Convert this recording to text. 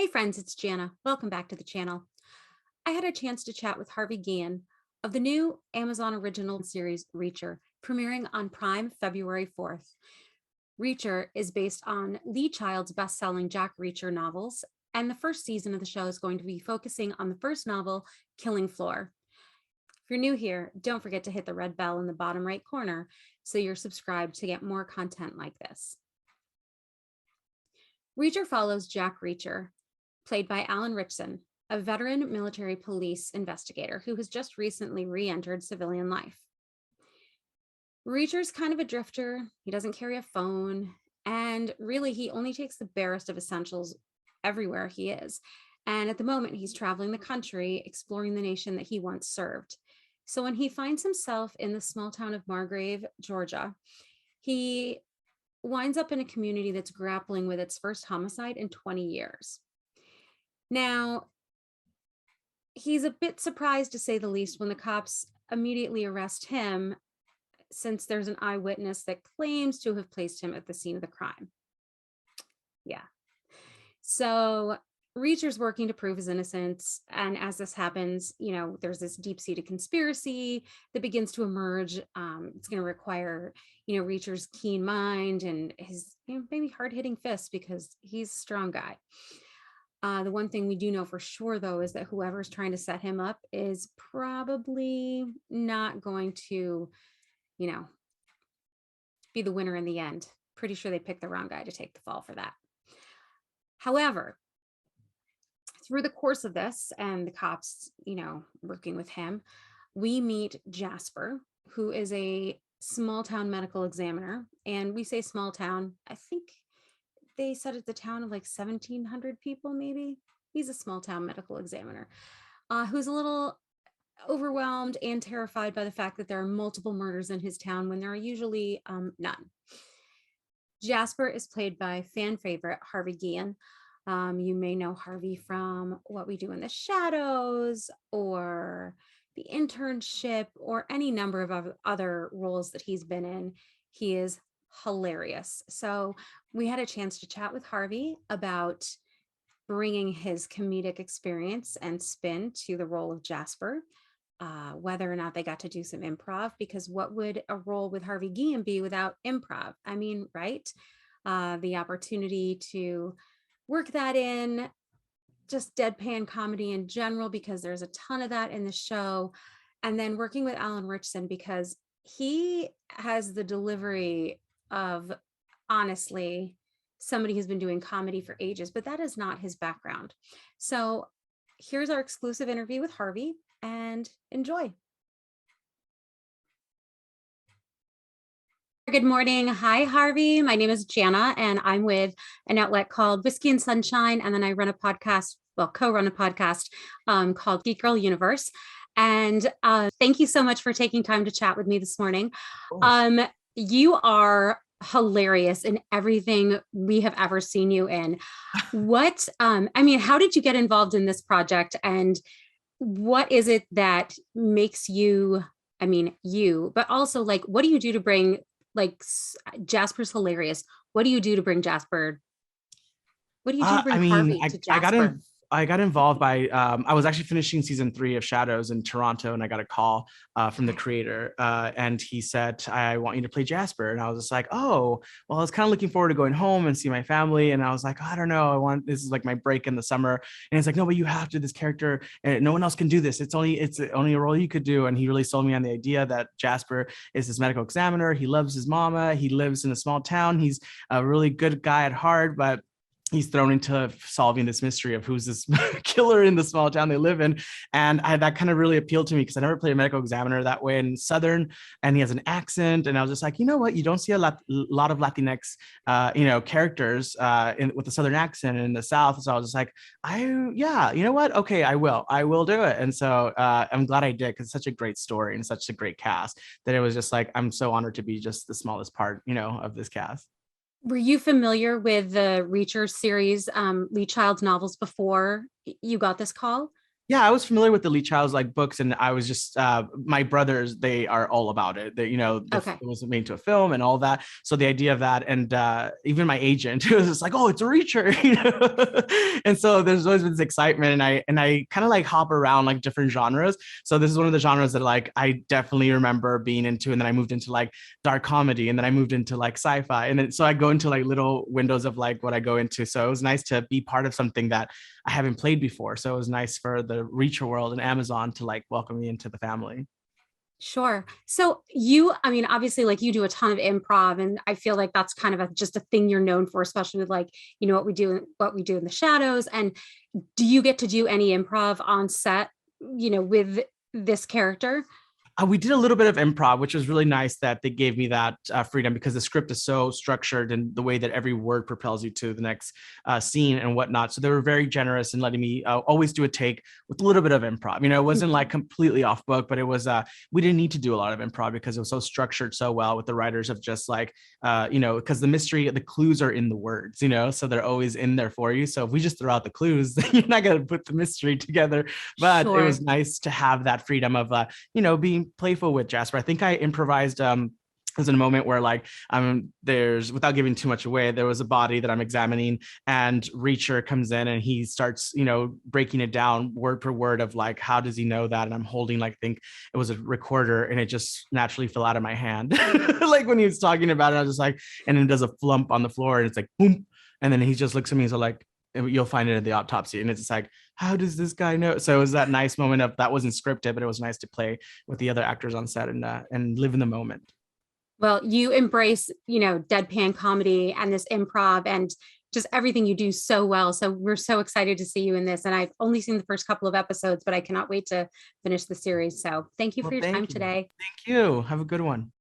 Hey friends, it's Jana. Welcome back to the channel. I had a chance to chat with Harvey Guillén of the new Amazon original series Reacher, premiering on Prime February 4th. Reacher is based on Lee Child's best-selling Jack Reacher novels, and the first season of the show is going to be focusing on the first novel, Killing Floor. If you're new here, don't forget to hit the red bell in the bottom right corner so you're subscribed to get more content like this. Reacher follows Jack Reacher, played by Ritchson, a veteran military police investigator who has just recently re-entered civilian life. Reacher's kind of a drifter. He doesn't carry a phone, and really he only takes the barest of essentials everywhere he is. And at the moment, he's traveling the country, exploring the nation that he once served. So when he finds himself in the small town of Margrave, Georgia, he winds up in a community that's grappling with its first homicide in 20 years. Now, he's a bit surprised, to say the least, when the cops immediately arrest him, since there's an eyewitness that claims to have placed him at the scene of the crime. Yeah. So Reacher's working to prove his innocence. And as this happens, there's this deep-seated conspiracy that begins to emerge. It's going to require, Reacher's keen mind and his maybe hard-hitting fists, because he's a strong guy. The one thing we do know for sure, though, is that whoever's trying to set him up is probably not going to, be the winner in the end. Pretty sure they picked the wrong guy to take the fall for that. However, through the course of this and the cops, working with him, we meet Jasper, who is a small town medical examiner. And we say small town, I think they said it's a town of like 1,700 people, maybe. He's a small town medical examiner who's a little overwhelmed and terrified by the fact that there are multiple murders in his town when there are usually none. Jasper is played by fan favorite Harvey Guillén. You may know Harvey from What We Do in the Shadows or The Internship or any number of other roles that he's been in. He is hilarious. So we had a chance to chat with Harvey about bringing his comedic experience and spin to the role of Jasper, whether or not they got to do some improv, because what would a role with Harvey Guillén be without improv? I mean, right? The opportunity to work that in, just deadpan comedy in general, because there's a ton of that in the show. And then working with Ritchson, because he has the delivery of, honestly, somebody who's been doing comedy for ages, but that is not his background. So here's our exclusive interview with Harvey, and enjoy. Good morning. Hi, Harvey. My name is Jana, and I'm with an outlet called Whiskey and Sunshine. And then I run a podcast, co-run a podcast called Geek Girl Universe. And thank you so much for taking time to chat with me this morning. You are hilarious in everything we have ever seen you in. How did you get involved in this project, and what is it that makes you, but also, like, what do you do to bring, like, Jasper's hilarious. What do you do to bring Jasper? What do you do to bring Harvey to Jasper? I got involved by, I was actually finishing season 3 of Shadows in Toronto, and I got a call from the creator, and he said, I want you to play Jasper. And I was just like, oh, well, I was kind of looking forward to going home and see my family. And I was like, I don't know, this is like my break in the summer. And it's like, no, but you have to, this character, and no one else can do this. It's only a role you could do. And he really sold me on the idea that Jasper is this medical examiner. He loves his mama. He lives in a small town. He's a really good guy at heart, but he's thrown into solving this mystery of who's this killer in the small town they live in. And that kind of really appealed to me, because I never played a medical examiner that way in Southern, and he has an accent. And I was just like, you know what? You don't see a lot of Latinx, characters with a Southern accent in the South. So I was just like, you know what? Okay, I will do it. And so I'm glad I did, because it's such a great story and such a great cast that it was just like, I'm so honored to be just the smallest part, of this cast. Were you familiar with the Reacher series, Lee Child's novels, before you got this call? Yeah, I was familiar with the Lee Child's like books, and I was just my brothers. They are all about it. They, Okay. it was made to a film and all that. So the idea of that, and even my agent was just like, "Oh, it's a Reacher," and so there's always been this excitement, and I kind of like hop around like different genres. So this is one of the genres that like I definitely remember being into, and then I moved into like dark comedy, and then I moved into like sci-fi, and then so I go into like little windows of like what I go into. So it was nice to be part of something that I haven't played before. So it was nice for the Reacher world and Amazon to like welcome me into the family. Sure. So you, I mean, obviously, like you do a ton of improv, and I feel like that's kind of just a thing you're known for, especially with like, what we do in the shadows. And do you get to do any improv on set, with this character? We did a little bit of improv, which was really nice that they gave me that freedom because the script is so structured and the way that every word propels you to the next scene and whatnot. So they were very generous in letting me always do a take with a little bit of improv. It wasn't like completely off book, but it was, we didn't need to do a lot of improv because it was so structured so well with the writers of just like, because the mystery, the clues are in the words, so they're always in there for you. So if we just throw out the clues, then you're not going to put the mystery together. But it was Sure. nice to have that freedom of, being playful with Jasper. I think I improvised was in a moment where like there's, without giving too much away, there was a body that I'm examining, and Reacher comes in and he starts breaking it down word per word of like, how does he know that, and I'm holding like, I think it was a recorder, and it just naturally fell out of my hand. Like when he was talking about it, I was just like, and then does a flump on the floor and it's like boom, and then he just looks at me, so like, you'll find it in the autopsy, and it's just like, how does this guy know? So it was that nice moment of, that wasn't scripted, but it was nice to play with the other actors on set and live in the moment. Well, you embrace, deadpan comedy and this improv and just everything you do so well. So we're so excited to see you in this. And I've only seen the first couple of episodes, but I cannot wait to finish the series. So thank you for Well, your time thank you. today. Thank you. Have a good one.